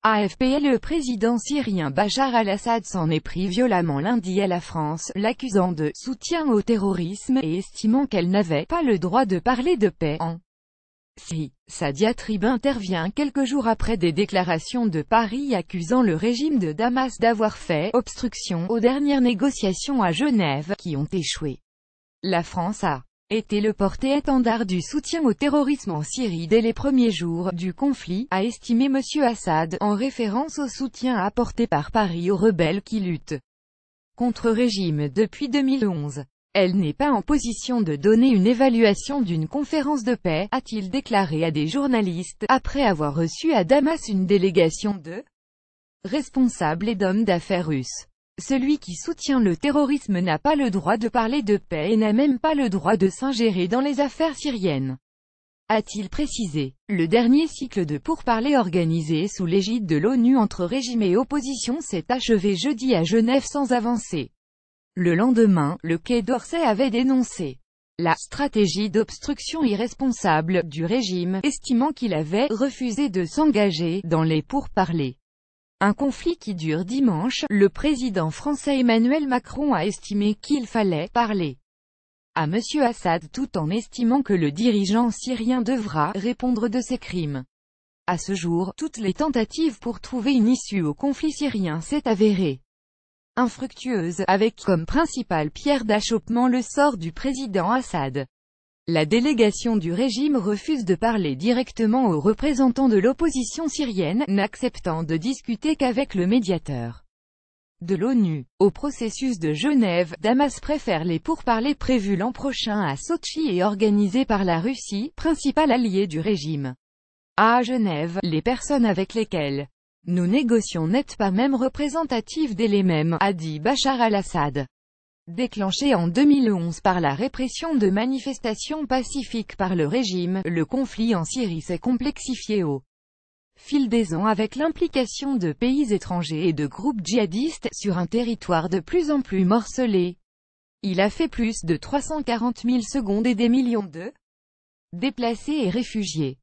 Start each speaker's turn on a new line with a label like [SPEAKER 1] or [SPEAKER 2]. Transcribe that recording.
[SPEAKER 1] AFP. Le président syrien Bachar al-Assad s'en est pris violemment lundi à la France, l'accusant de « soutien au terrorisme » et estimant qu'elle n'avait pas le droit de parler de paix en Syrie. Sa diatribe intervient quelques jours après des déclarations de Paris accusant le régime de Damas d'avoir fait « obstruction » aux dernières négociations à Genève, qui ont échoué. La France a été le porte-étendard du soutien au terrorisme en Syrie dès les premiers jours du conflit, a estimé M. Assad, en référence au soutien apporté par Paris aux rebelles qui luttent contre régime depuis 2011. Elle n'est pas en position de donner une évaluation d'une conférence de paix, a-t-il déclaré à des journalistes, après avoir reçu à Damas une délégation de responsables et d'hommes d'affaires russes. Celui qui soutient le terrorisme n'a pas le droit de parler de paix et n'a même pas le droit de s'ingérer dans les affaires syriennes, a-t-il précisé. Le dernier cycle de pourparlers organisé sous l'égide de l'ONU entre régime et opposition s'est achevé jeudi à Genève sans avancée. Le lendemain, le Quai d'Orsay avait dénoncé la stratégie d'obstruction irresponsable du régime, estimant qu'il avait refusé de s'engager dans les pourparlers. Un conflit qui dure dimanche, le président français Emmanuel Macron a estimé qu'il fallait parler à M. Assad tout en estimant que le dirigeant syrien devra répondre de ses crimes. À ce jour, toutes les tentatives pour trouver une issue au conflit syrien s'est avérée infructueuse, avec comme principale pierre d'achoppement le sort du président Assad. La délégation du régime refuse de parler directement aux représentants de l'opposition syrienne, n'acceptant de discuter qu'avec le médiateur de l'ONU. Au processus de Genève, Damas préfère les pourparlers prévus l'an prochain à Sotchi et organisés par la Russie, principal allié du régime. À Genève, les personnes avec lesquelles nous négocions n'êtes pas même représentatives les mêmes, a dit Bachar al-Assad. Déclenché en 2011 par la répression de manifestations pacifiques par le régime, le conflit en Syrie s'est complexifié au fil des ans avec l'implication de pays étrangers et de groupes djihadistes, sur un territoire de plus en plus morcelé. Il a fait plus de 340 000 secondes et des millions de déplacés et réfugiés.